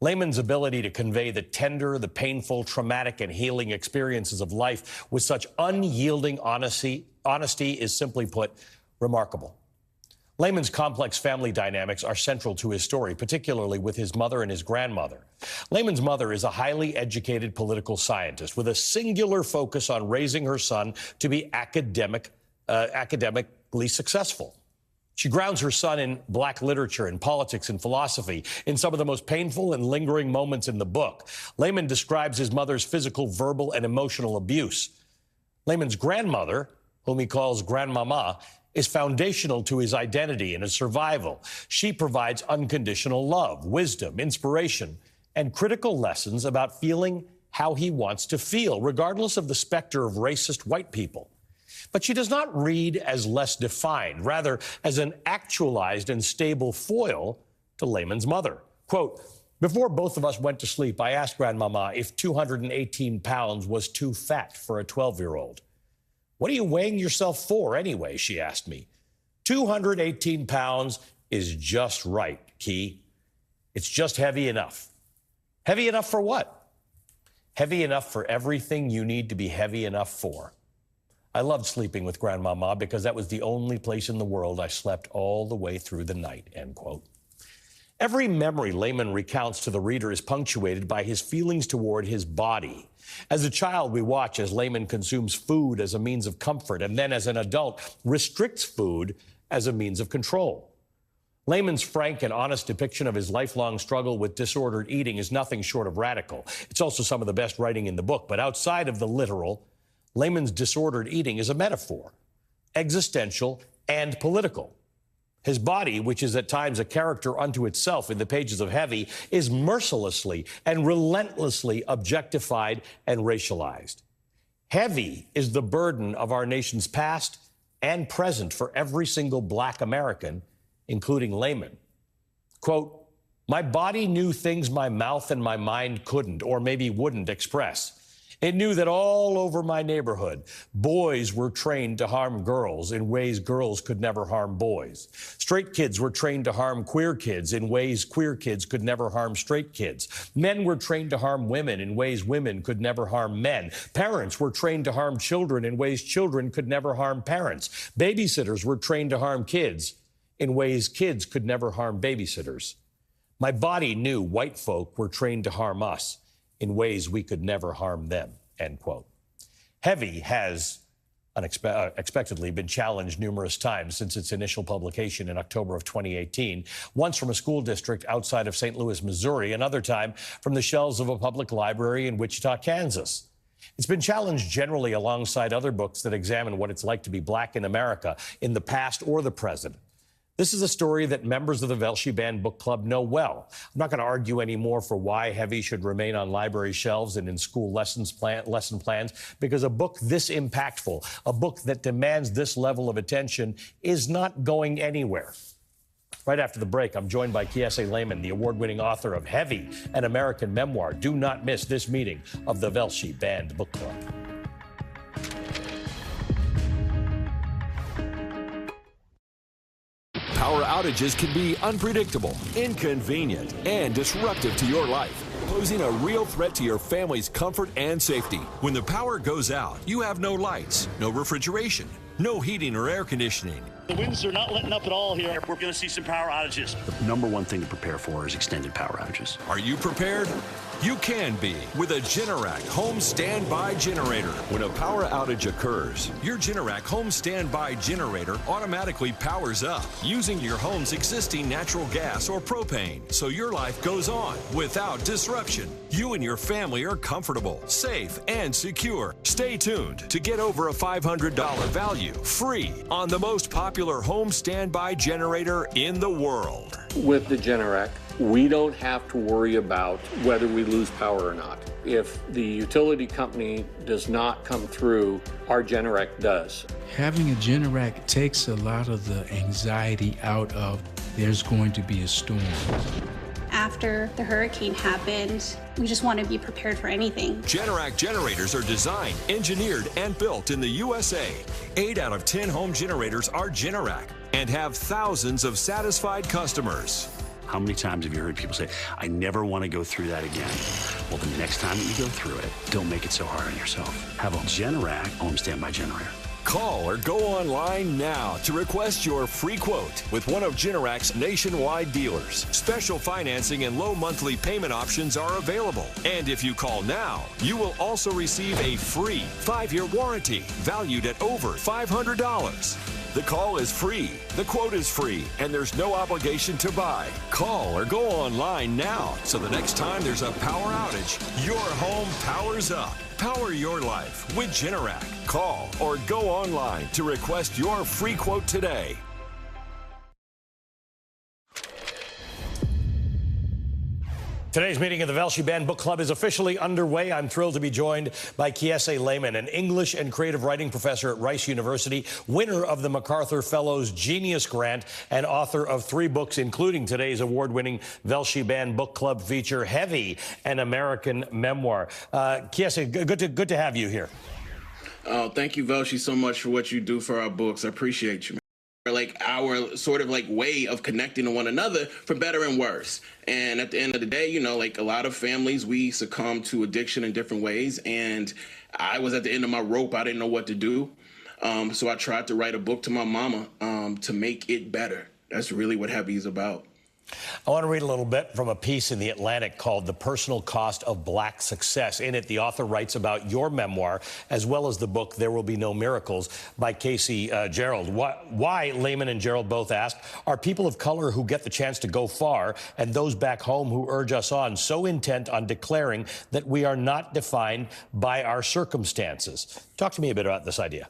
S2: Lehman's ability to convey the tender, the painful, traumatic, and healing experiences of life with such unyielding honesty is, simply put, remarkable. Lehman's complex family dynamics are central to his story, particularly with his mother and his grandmother. Lehman's mother is a highly educated political scientist with a singular focus on raising her son to be academically successful. She grounds her son in black literature and politics and philosophy. In some of the most painful and lingering moments in the book, Lehman describes his mother's physical, verbal, and emotional abuse. Lehman's grandmother, whom he calls Grandmama, is foundational to his identity and his survival. She provides unconditional love, wisdom, inspiration, and critical lessons about feeling how he wants to feel, regardless of the specter of racist white people. But she does not read as less defined, rather as an actualized and stable foil to Lehman's mother. Quote, "Before both of us went to sleep, I asked Grandmama if 218 pounds was too fat for a 12-year-old. What are you weighing yourself for anyway?" she asked me. 218 pounds is just right, Key. It's just heavy enough. Heavy enough for what? Heavy enough for everything you need to be heavy enough for. I loved sleeping with Grandmama because that was the only place in the world I slept all the way through the night, end quote. Every memory Lehman recounts to the reader is punctuated by his feelings toward his body. As a child, we watch as Lehman consumes food as a means of comfort, and then as an adult, restricts food as a means of control. Lehman's frank and honest depiction of his lifelong struggle with disordered eating is nothing short of radical. It's also some of the best writing in the book, but outside of the literal, Lehman's disordered eating is a metaphor, existential and political. His body, which is at times a character unto itself in the pages of Heavy, is mercilessly and relentlessly objectified and racialized. Heavy is the burden of our nation's past and present for every single black American, including Lehman. Quote, "My body knew things my mouth and my mind couldn't, or maybe wouldn't express. It knew that all over my neighborhood, boys were trained to harm girls in ways girls could never harm boys. Straight kids were trained to harm queer kids in ways queer kids could never harm straight kids. Men were trained to harm women in ways women could never harm men. Parents were trained to harm children in ways children could never harm parents. Babysitters were trained to harm kids in ways kids could never harm babysitters. My body knew white folk were trained to harm us in ways we could never harm them," end quote. Heavy has unexpectedly been challenged numerous times since its initial publication in October of 2018, once from a school district outside of St. Louis, Missouri, another time from the shelves of a public library in Wichita, Kansas. It's been challenged generally alongside other books that examine what it's like to be black in America in the past or the present. This is a story that members of the Velshi Band Book Club know well. I'm not going to argue anymore for why Heavy should remain on library shelves and in school lesson plans, because a book this impactful, a book that demands this level of attention, is not going anywhere. Right after the break, I'm joined by Kiese Lehman, the award-winning author of Heavy, an American Memoir. Do not miss this meeting of the Velshi Band Book Club.
S10: outages can be unpredictable, inconvenient, and disruptive to your life, posing a real threat to your family's comfort and safety. When the power goes out, you have no lights, no refrigeration, no heating or air conditioning.
S11: The winds are not letting up at all here. We're going to see some power outages.
S12: The number one thing to prepare for is extended power outages.
S10: Are you prepared? You can be with a Generac home standby generator. When a power outage occurs, your Generac home standby generator automatically powers up using your home's existing natural gas or propane, so your life goes on without disruption. You and your family are comfortable, safe, and secure. Stay tuned to get over a $500 value free on the most popular home standby generator in the world.
S13: With the Generac, we don't have to worry about whether we lose power or not. If the utility company does not come through, our Generac does.
S14: Having a Generac takes a lot of the anxiety out of there's going to be a storm.
S15: After the hurricane happened, we just want to be prepared for anything.
S10: Generac generators are designed, engineered, and built in the USA. 8 out of 10 home generators are Generac and have thousands of satisfied customers.
S12: How many times have you heard people say, I never want to go through that again? Well, the next time that you go through it, don't make it so hard on yourself. Have a Generac home standby generator.
S10: Call or go online now to request your free quote with one of Generac's nationwide dealers. Special financing and low monthly payment options are available. And if you call now, you will also receive a free 5-year warranty valued at over $500. The call is free, the quote is free, and there's no obligation to buy. Call or go online now so the next time there's a power outage, your home powers up. Power your life with Generac. Call or go online to request your free quote today.
S2: Today's meeting of the Velshi Band Book Club is officially underway. I'm thrilled to be joined by Kiese Lehman, an English and creative writing professor at Rice University, winner of the MacArthur Fellows Genius Grant, and author of 3 books, including today's award-winning Velshi Band Book Club feature, Heavy, an American Memoir. Kiese, good to have you here.
S16: Oh, thank you, Velshi, so much for what you do for our books. I appreciate you. Like our sort of like way of connecting to one another for better and worse. And at the end of the day, you know, like a lot of families, we succumb to addiction in different ways. And I was at the end of my rope. I didn't know what to do. So I tried to write a book to my mama to make it better. That's really what Heavy is about.
S2: I want to read a little bit from a piece in The Atlantic called The Personal Cost of Black Success. In it, the author writes about your memoir, as well as the book There Will Be No Miracles by Casey Gerald. Why, Lehman and Gerald both asked, are people of color who get the chance to go far and those back home who urge us on so intent on declaring that we are not defined by our circumstances? Talk to me a bit about this idea.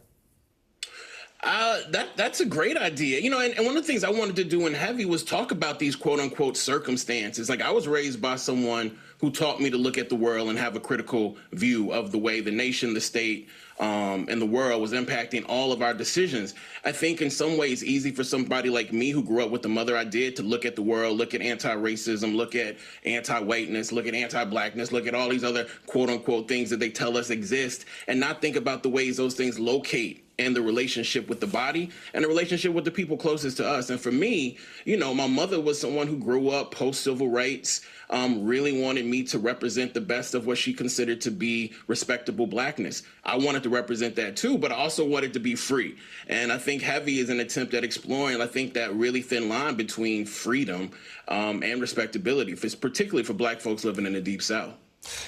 S16: That's a great idea. You know, and one of the things I wanted to do in Heavy was talk about these quote unquote circumstances. Like I was raised by someone who taught me to look at the world and have a critical view of the way the nation, the state, and the world was impacting all of our decisions. I think in some ways easy for somebody like me who grew up with the mother I did to look at the world, look at anti-racism, look at anti-whiteness, look at anti-blackness, look at all these other quote unquote things that they tell us exist and not think about the ways those things locate and the relationship with the body and the relationship with the people closest to us. And for me, you know, my mother was someone who grew up post-civil rights, really wanted me to represent the best of what she considered to be respectable blackness. I wanted to represent that too, but I also wanted to be free. And I think Heavy is an attempt at exploring, I think, that really thin line between freedom and respectability, particularly for black folks living in the Deep South.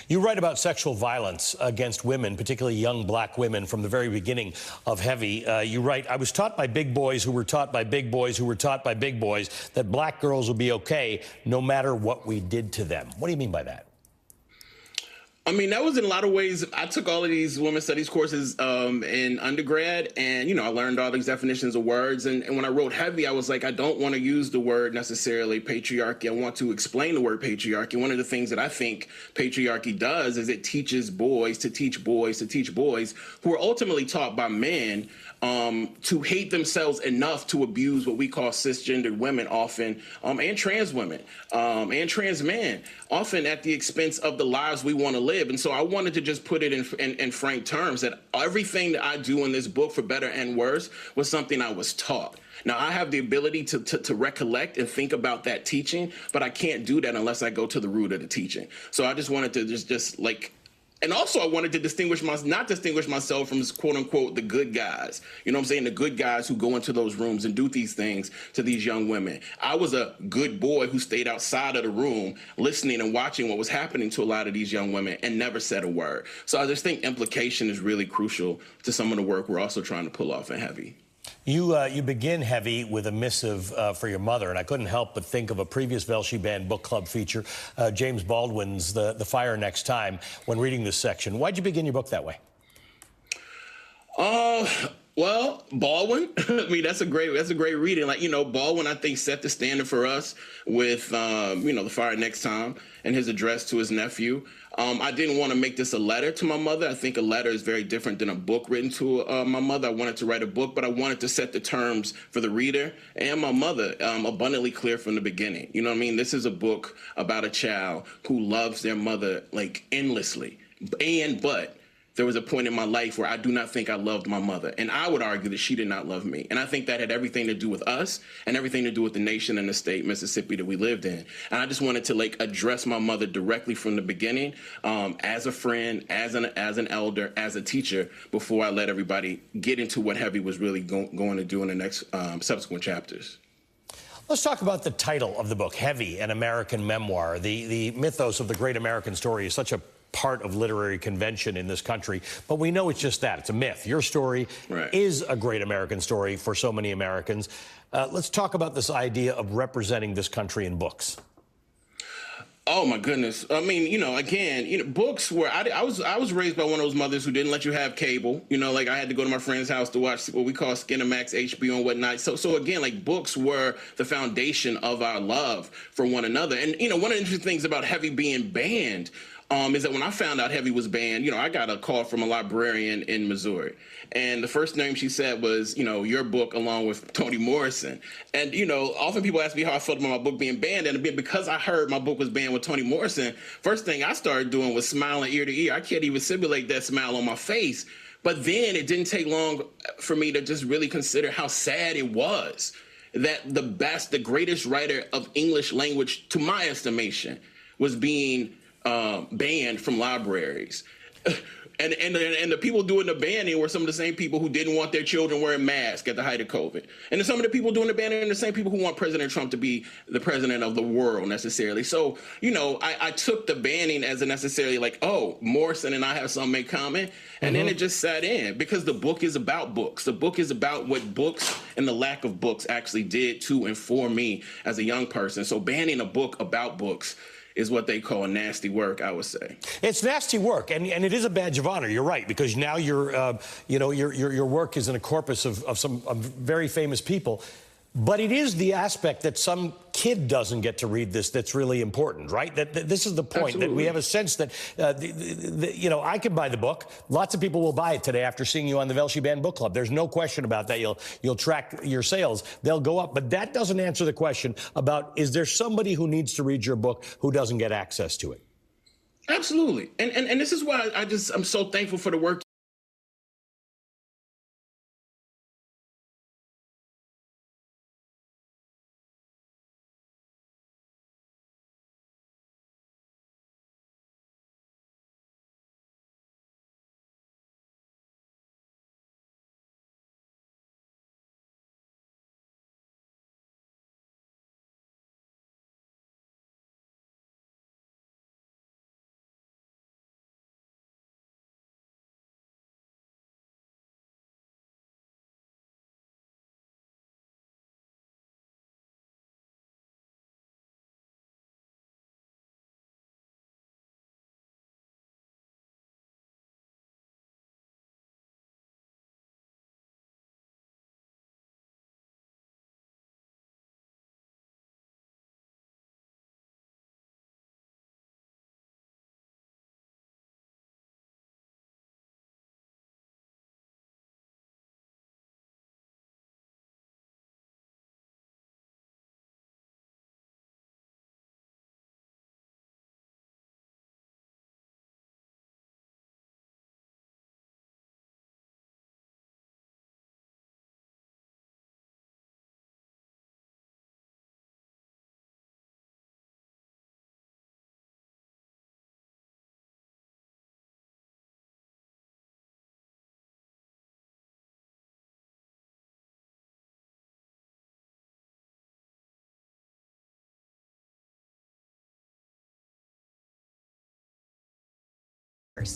S2: You write about sexual violence against women, particularly young black women, from the very beginning of Heavy. You write, I was taught by big boys who were taught by big boys who were taught by big boys that black girls would be okay no matter what we did to them. What do you mean by that?
S16: I mean, that was in a lot of ways. I took all of these women's studies courses in undergrad, and, you know, I learned all these definitions of words. And when I wrote Heavy, I was like, I don't want to use the word necessarily patriarchy. I want to explain the word patriarchy. One of the things that I think patriarchy does is it teaches boys to teach boys to teach boys who are ultimately taught by men to hate themselves enough to abuse what we call cisgendered women often, and trans women, and trans men, often at the expense of the lives we want to live. live. And so I wanted to just put it in frank terms that everything that I do in this book, for better and worse, was something I was taught. Now, I have the ability to recollect and think about that teaching, but I can't do that unless I go to the root of the teaching. So I just wanted to just like, and also I wanted to not distinguish myself from, quote unquote, the good guys. You know what I'm saying? The good guys who go into those rooms and do these things to these young women. I was a good boy who stayed outside of the room listening and watching what was happening to a lot of these young women and never said a word. So I just think implication is really crucial to some of the work we're also trying to pull off in Heavy.
S2: You begin Heavy with a missive for your mother, and I couldn't help but think of a previous Velshi Band book club feature, James Baldwin's The Fire Next Time, when reading this section. Why'd you begin your book that way?
S16: Well, Baldwin, I mean, that's a great reading. Like, you know, Baldwin, I think, set the standard for us with, you know, The Fire Next Time and his address to his nephew. I didn't want to make this a letter to my mother. I think a letter is very different than a book written to my mother. I wanted to write a book, but I wanted to set the terms for the reader and my mother abundantly clear from the beginning. You know what I mean? This is a book about a child who loves their mother, like, endlessly. But there was a point in my life where I do not think I loved my mother. And I would argue that she did not love me. And I think that had everything to do with us and everything to do with the nation and the state, Mississippi, that we lived in. And I just wanted to, like, address my mother directly from the beginning, as a friend, as an elder, as a teacher, before I let everybody get into what Heavy was really going to do in the next subsequent chapters.
S2: Let's talk about the title of the book, Heavy, an American Memoir. The mythos of the great American story is such a part of literary convention in this country, but we know it's just that. It's a myth. Your story is a great American story for so many Americans. Let's talk about this idea of representing this country in books.
S16: Oh my goodness! I mean, you know, again, you know, books were. I was raised by one of those mothers who didn't let you have cable. You know, like I had to go to my friend's house to watch what we call Skinamax, HBO, and whatnot. So again, like books were the foundation of our love for one another. And you know, one of the interesting things about Heavy being banned is that when I found out Heavy was banned, you know, I got a call from a librarian in Missouri. And the first name she said was, you know, your book along with Toni Morrison. And, you know, often people ask me how I felt about my book being banned. And because I heard my book was banned with Toni Morrison, first thing I started doing was smiling ear to ear. I can't even simulate that smile on my face. But then it didn't take long for me to just really consider how sad it was that the greatest writer of English language, to my estimation, was being banned from libraries. And the people doing the banning were some of the same people who didn't want their children wearing masks at the height of COVID. And some of the people doing the banning are the same people who want President Trump to be the president of the world necessarily. So, you know, I took the banning as a necessarily like, oh, Morrison and I have something in common. And then it just sat in because the book is about books. The book is about what books and the lack of books actually did to and for me as a young person. So banning a book about books is what they call nasty work, I would say.
S2: It's nasty work, and it is a badge of honor. You're right, because now your work is in a corpus of some very famous people. But it is the aspect that some kid doesn't get to read this that's really important, right? This is the point. Absolutely. That we have a sense that, you know, I can buy the book. Lots of people will buy it today after seeing you on the Velshi Band Book Club. There's no question about that. You'll track your sales. They'll go up. But that doesn't answer the question about, is there somebody who needs to read your book who doesn't get access to it?
S16: Absolutely. And this is why I'm so thankful for the work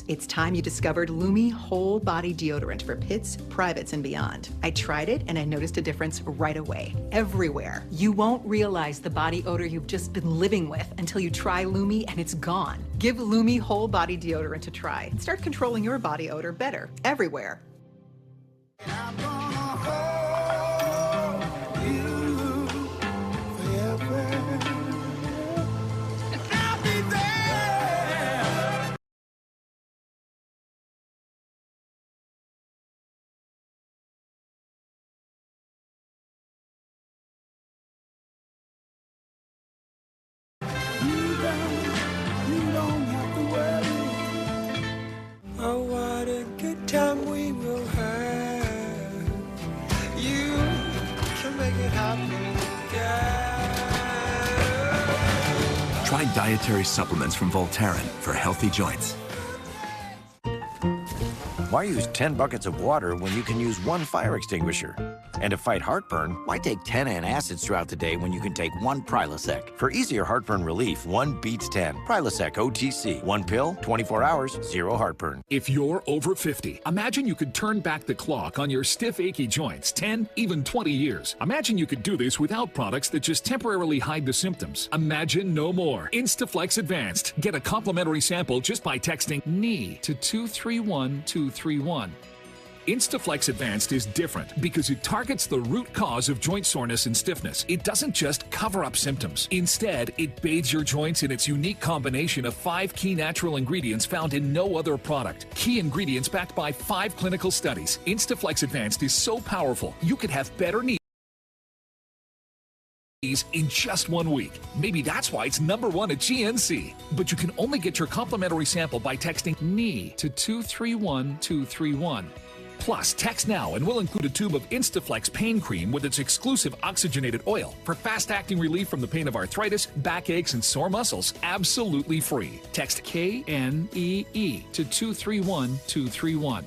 S17: It's time you discovered Lumi Whole Body Deodorant for pits, privates, and beyond. I tried it and I noticed a difference right away, everywhere. You won't realize the body odor you've just been living with until you try Lumi and it's gone. Give Lumi Whole Body Deodorant a try and start controlling your body odor better, everywhere.
S18: Oh, what a good time we will have. You can make it happen, girl.
S19: Try dietary supplements from Voltaren for healthy joints.
S20: Why use 10 buckets of water when you can use one fire extinguisher? And to fight heartburn, why take 10 antacids throughout the day when you can take one Prilosec? For easier heartburn relief, one beats 10. Prilosec OTC. One pill, 24 hours, zero heartburn.
S21: If you're over 50, imagine you could turn back the clock on your stiff, achy joints 10, even 20 years. Imagine you could do this without products that just temporarily hide the symptoms. Imagine no more. Instaflex Advanced. Get a complimentary sample just by texting KNEE to 231231. Instaflex Advanced is different because it targets the root cause of joint soreness and stiffness. It doesn't just cover up symptoms. Instead, it bathes your joints in its unique combination of 5 key natural ingredients found in no other product. Key ingredients backed by 5 clinical studies. Instaflex Advanced is so powerful, you could have better knees in just 1 week. Maybe that's why it's #1 at GNC. But you can only get your complimentary sample by texting KNEE to 231231. Plus, text now and we'll include a tube of Instaflex pain cream with its exclusive oxygenated oil for fast-acting relief from the pain of arthritis, backaches, and sore muscles, absolutely free. Text KNEE to 231231.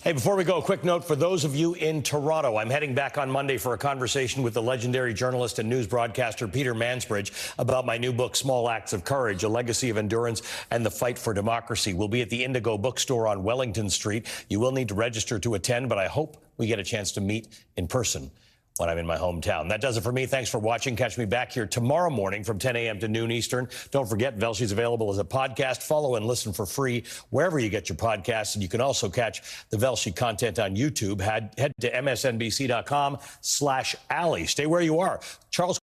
S2: Hey, before we go, a quick note for those of you in Toronto. I'm heading back on Monday for a conversation with the legendary journalist and news broadcaster Peter Mansbridge about my new book, Small Acts of Courage, A Legacy of Endurance and the Fight for Democracy. We'll be at the Indigo Bookstore on Wellington Street. You will need to register to attend, but I hope we get a chance to meet in person when I'm in my hometown. That does it for me. Thanks for watching. Catch me back here tomorrow morning from 10 a.m. to noon Eastern. Don't forget, Velshi's available as a podcast. Follow and listen for free wherever you get your podcasts. And you can also catch the Velshi content on YouTube. Head to msnbc.com/alley. Stay where you are. Charles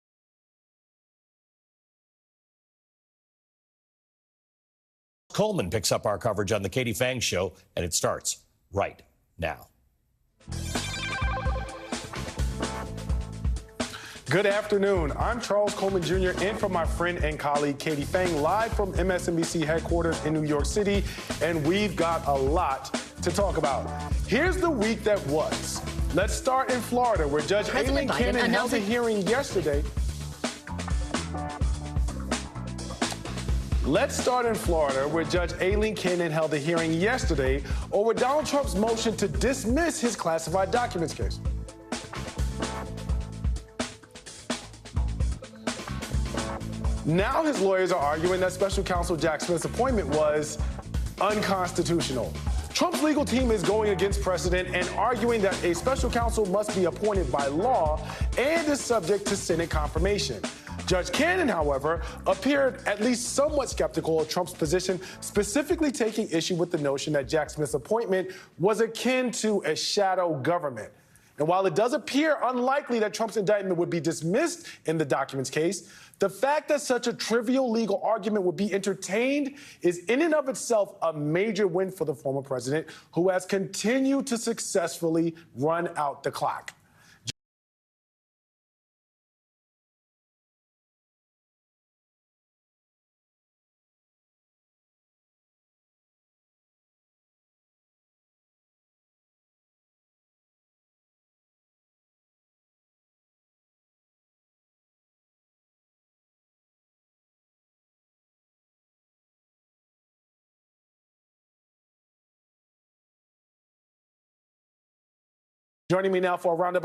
S2: Coleman picks up our coverage on the Katie Phang Show, and it starts right now.
S22: Good afternoon. I'm Charles Coleman Jr. in for my friend and colleague Katie Phang, live from MSNBC headquarters in New York City, and we've got a lot to talk about. Here's the week that was. Let's start in Florida, where Judge Aileen Cannon held a hearing yesterday. Let's start in Florida, where Judge Aileen Cannon held a hearing yesterday over Donald Trump's motion to dismiss his classified documents case. Now his lawyers are arguing that special counsel Jack Smith's appointment was unconstitutional. Trump's legal team is going against precedent and arguing that a special counsel must be appointed by law and is subject to Senate confirmation. Judge Cannon, however, appeared at least somewhat skeptical of Trump's position, specifically taking issue with the notion that Jack Smith's appointment was akin to a shadow government. And while it does appear unlikely that Trump's indictment would be dismissed in the documents case, the fact that such a trivial legal argument would be entertained is in and of itself a major win for the former president, who has continued to successfully run out the clock. Joining me now for a roundup